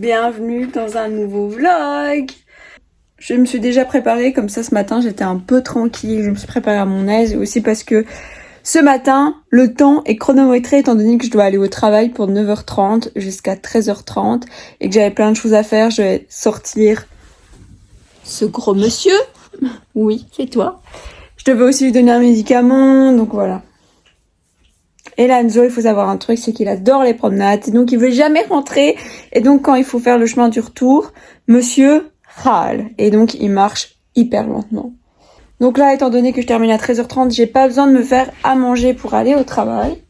Bienvenue dans un nouveau vlog. Je me suis déjà préparée, comme ça ce matin j'étais un peu tranquille, je me suis préparée à mon aise, et aussi parce que ce matin le temps est chronométré étant donné que je dois aller au travail pour 9h30 jusqu'à 13h30 et que j'avais plein de choses à faire. Je vais sortir ce gros monsieur, oui c'est toi. Je devais aussi lui donner un médicament, donc voilà. Et Lanzo, il faut savoir un truc, c'est qu'il adore les promenades, et donc il veut jamais rentrer, et donc quand il faut faire le chemin du retour, monsieur râle, et donc il marche hyper lentement. Donc là, étant donné que je termine à 13h30, j'ai pas besoin de me faire à manger pour aller au travail.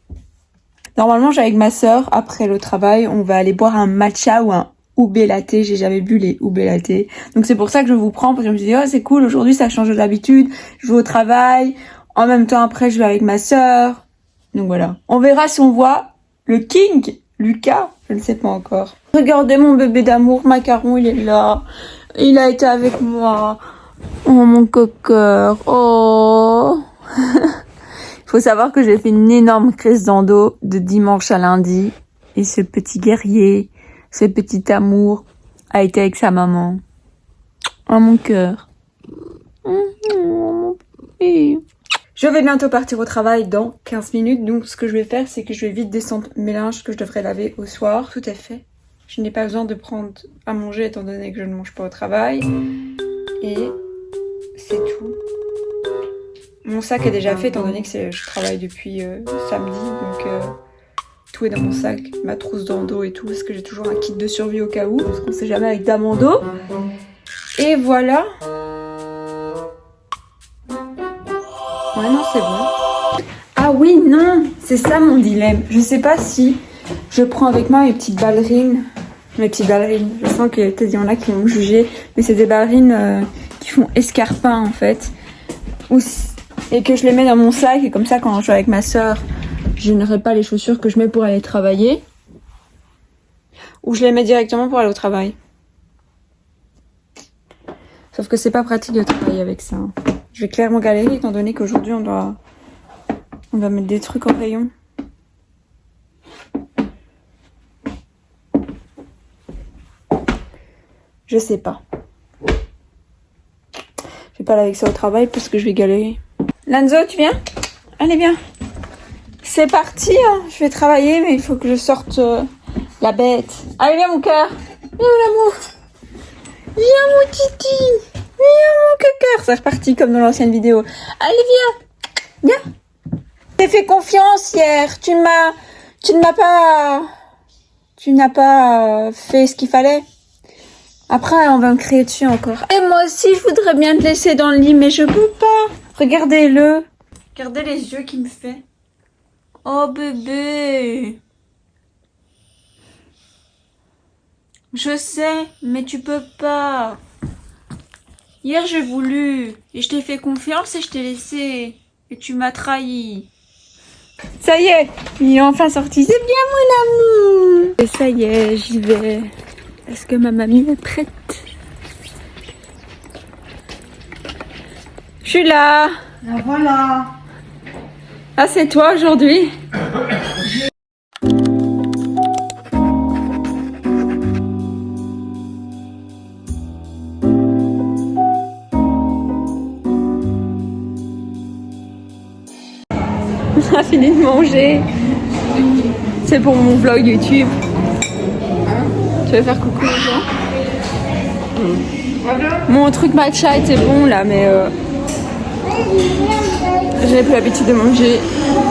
Normalement, j'ai avec ma sœur, après le travail, on va aller boire un matcha ou un ube latte. J'ai jamais bu les ube latte. Donc c'est pour ça que je vous prends, parce que je me suis dit, oh c'est cool, aujourd'hui ça change d'habitude, je vais au travail, en même temps après je vais avec ma sœur. Donc voilà, on verra si on voit le King, Lucas, je ne sais pas encore. Regardez mon bébé d'amour, Macaron, il est là. Il a été avec moi. Oh mon coqueur, oh. Il faut savoir que j'ai fait une énorme crise d'endo de dimanche à lundi. Et ce petit guerrier, ce petit amour a été avec sa maman. Oh mon cœur. Oh mon bébé. Je vais bientôt partir au travail dans 15 minutes, donc ce que je vais faire, c'est que je vais vite descendre mes linges que je devrais laver au soir. Tout est fait. Je n'ai pas besoin de prendre à manger étant donné que je ne mange pas au travail. Et c'est tout. Mon sac est déjà fait étant donné que je travaille depuis samedi, donc tout est dans mon sac. Ma trousse d'endo et tout, parce que j'ai toujours un kit de survie au cas où, parce qu'on sait jamais avec Damando. Et voilà. Ouais, non, c'est bon. Ah oui, non, c'est ça mon dilemme. Je sais pas si je prends avec moi mes petites ballerines. Mes petites ballerines. Je sens que peut-être il y en a qui vont me juger. Mais c'est des ballerines qui font escarpin en fait. Et que je les mets dans mon sac. Et comme ça, quand je suis avec ma soeur, je n'aurai pas les chaussures que je mets pour aller travailler. Ou je les mets directement pour aller au travail. Sauf que c'est pas pratique de travailler avec ça. Je vais clairement galérer étant donné qu'aujourd'hui on va mettre des trucs en rayon. Je sais pas. Je vais pas aller avec ça au travail parce que je vais galérer. Lanzo, tu viens? Allez, viens. C'est parti, hein. Je vais travailler mais il faut que je sorte la bête. Allez, viens mon cœur. Viens mon amour. Viens mon titi. Viens mon cœur. C'est reparti comme dans l'ancienne vidéo. Allez, viens. Viens. J'ai fait confiance hier. Tu n'as pas fait ce qu'il fallait. Après, on va me crier dessus encore. Et moi aussi, je voudrais bien te laisser dans le lit, mais je peux pas. Regardez-le. Regardez les yeux qu'il me fait. Oh bébé. Je sais, mais tu peux pas. Hier, j'ai voulu. Et je t'ai fait confiance et je t'ai laissé. Et tu m'as trahi. Ça y est, il est enfin sorti. C'est bien mon amour. Et ça y est, j'y vais. Est-ce que ma mamie est prête? Je suis là. La voilà. Ah, c'est toi aujourd'hui? On a fini de manger. C'est pour mon vlog YouTube. Tu veux faire coucou aux gens? Mon truc matcha était bon là, mais je n'ai plus l'habitude de manger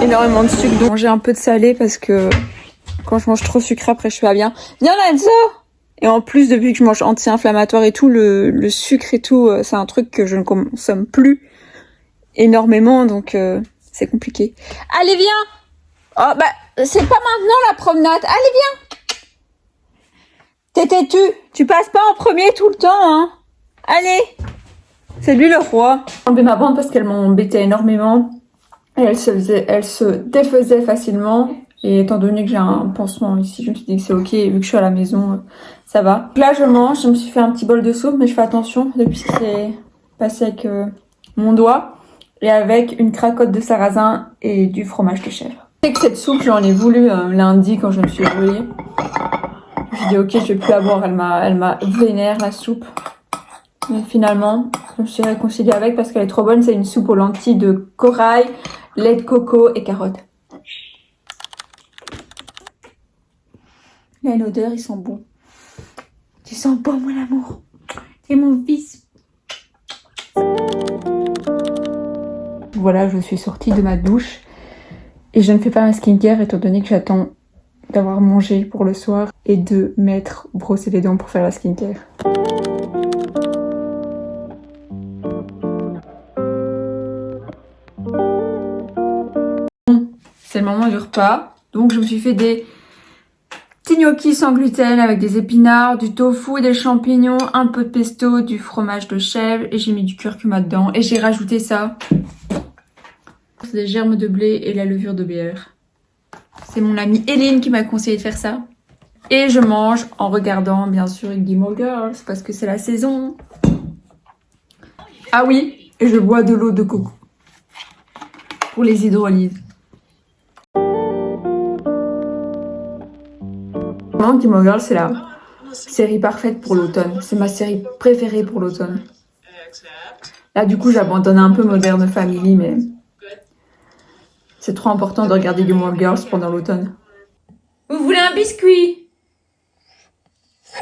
énormément de sucre, donc manger un peu de salé parce que quand je mange trop sucré après je suis pas bien. Viens Lanzo! Et en plus depuis que je mange anti-inflammatoire et tout, le sucre et tout, c'est un truc que je ne consomme plus énormément, donc c'est compliqué. Allez viens! Oh bah c'est pas maintenant la promenade, allez viens! T'es têtu, tu passes pas en premier tout le temps, hein. Allez. C'est lui le roi. J'ai enlevé ma bande parce qu'elle m'embêtait énormément. Et elle se défaisait facilement. Et étant donné que j'ai un pansement ici, je me suis dit que c'est ok. Et vu que je suis à la maison, ça va. Donc là, je mange. Je me suis fait un petit bol de soupe, mais je fais attention depuis ce qui s'est passé avec mon doigt. Et avec une cracotte de sarrasin et du fromage de chèvre. Je sais que cette soupe, j'en ai voulu lundi quand je me suis brûlée. J'ai dit ok, je vais plus la boire, elle m'a vénère la soupe. Mais finalement, je me suis réconciliée avec parce qu'elle est trop bonne. C'est une soupe aux lentilles de corail, lait de coco et carottes. Il y a une odeur, il sent bon. Tu sens bon, mon amour. Et mon fils. Voilà, je suis sortie de ma douche. Et je ne fais pas ma skincare étant donné que j'attends d'avoir mangé pour le soir et de m'être brossé les dents pour faire la skincare. C'est le moment du repas. Donc je me suis fait des petits gnocchis sans gluten avec des épinards, du tofu, des champignons, un peu de pesto, du fromage de chèvre et j'ai mis du curcuma dedans. Et j'ai rajouté ça. C'est des germes de blé et la levure de bière. C'est mon amie Hélène qui m'a conseillé de faire ça. Et je mange en regardant bien sûr Gilmore Girls parce que c'est la saison. Ah oui, et je bois de l'eau de coco pour les hydrolyses. Gilmore Girls, c'est la série parfaite pour l'automne. C'est ma série préférée pour l'automne. Là, du coup, j'abandonne un peu Modern Family, mais c'est trop important de regarder Gilmore Girls pendant l'automne. Vous voulez un biscuit?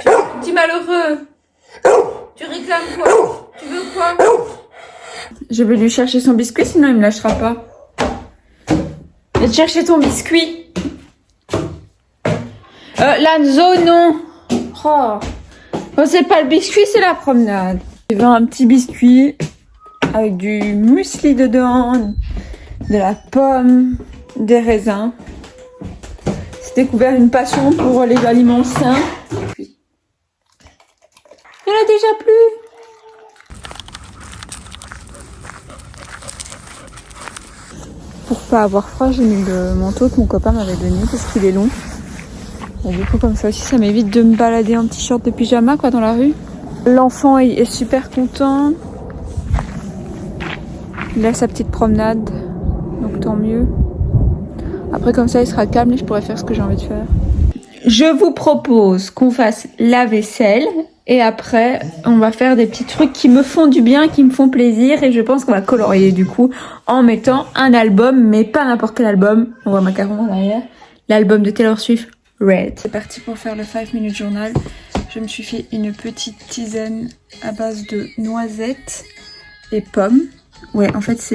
Petit malheureux. Tu réclames quoi? Tu veux quoi? Je vais lui chercher son biscuit, sinon il me lâchera pas. Viens chercher ton biscuit. Lanzo, non. Oh, c'est pas le biscuit, c'est la promenade. J'ai vu un petit biscuit avec du muesli dedans, de la pomme, des raisins. J'ai découvert une passion pour les aliments sains. Il y en a déjà plus. Pour pas avoir froid, j'ai mis le manteau que mon copain m'avait donné parce qu'il est long. Et du coup, comme ça aussi, ça m'évite de me balader en petit short de pyjama quoi dans la rue. L'enfant est super content. Il a sa petite promenade, donc tant mieux. Après, comme ça, il sera calme et je pourrai faire ce que j'ai envie de faire. Je vous propose qu'on fasse la vaisselle et après, on va faire des petits trucs qui me font du bien, qui me font plaisir et je pense qu'on va colorier du coup en mettant un album, mais pas n'importe quel album. On voit Macaron en arrière. L'album de Taylor Swift, Red. C'est parti pour faire le 5 minute journal. Je me suis fait une petite tisane à base de noisettes et pommes. Ouais, en fait,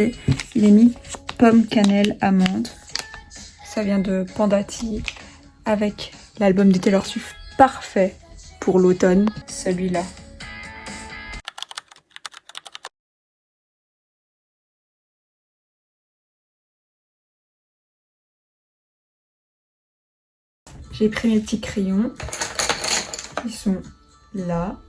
il est mis pomme, cannelle, amande. Ça vient de Panda Tea avec l'album de Taylor Swift parfait pour l'automne, celui-là. J'ai pris mes petits crayons. Ils sont là.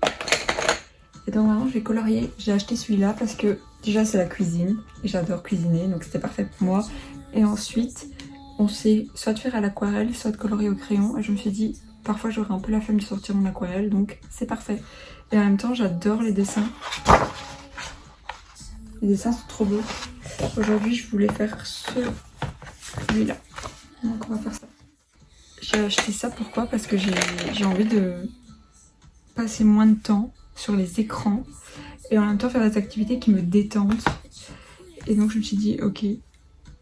Et donc maintenant, je vais colorier. J'ai acheté celui-là parce que déjà, c'est la cuisine. Et j'adore cuisiner, donc c'était parfait pour moi. Et ensuite, on sait soit de faire à l'aquarelle, soit de colorier au crayon. Et je me suis dit, parfois, j'aurais un peu la flemme de sortir mon aquarelle, donc c'est parfait. Et en même temps, j'adore les dessins. Les dessins sont trop beaux. Aujourd'hui, je voulais faire celui-là. Donc on va faire ça. J'ai acheté ça pourquoi? Parce que j'ai envie de passer moins de temps sur les écrans et en même temps faire des activités qui me détendent. Et donc je me suis dit ok,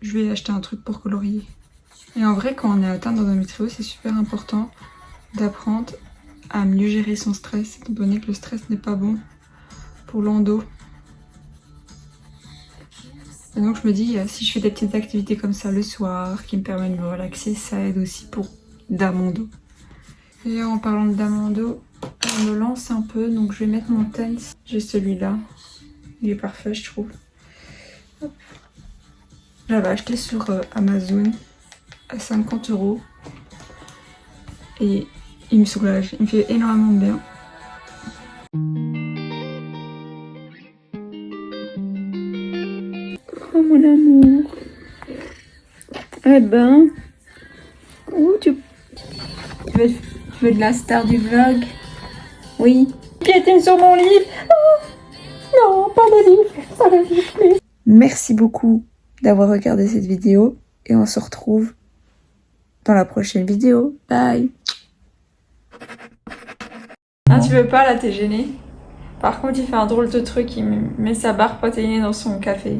je vais acheter un truc pour colorier. Et en vrai, quand on est atteint d'endométriose, c'est super important d'apprendre à mieux gérer son stress, étant donné que le stress n'est pas bon pour l'endo. Et donc je me dis, si je fais des petites activités comme ça le soir, qui me permettent de me relaxer, ça aide aussi pour Damondo. Et en parlant de Damondo, je me lance un peu, donc je vais mettre mon Tense. J'ai celui-là, il est parfait je trouve. J'avais acheté sur Amazon à 50 € et il me soulage, il me fait énormément de bien. Oh mon amour. Eh ben, où tu veux de la star du vlog? Oui. Piétine sur mon livre. Oh, non, pas de livre, pas de livre, please. Merci beaucoup d'avoir regardé cette vidéo et on se retrouve dans la prochaine vidéo. Bye. tu veux pas, là, t'es gêné. Par contre, il fait un drôle de truc, il met sa barre protéinée dans son café.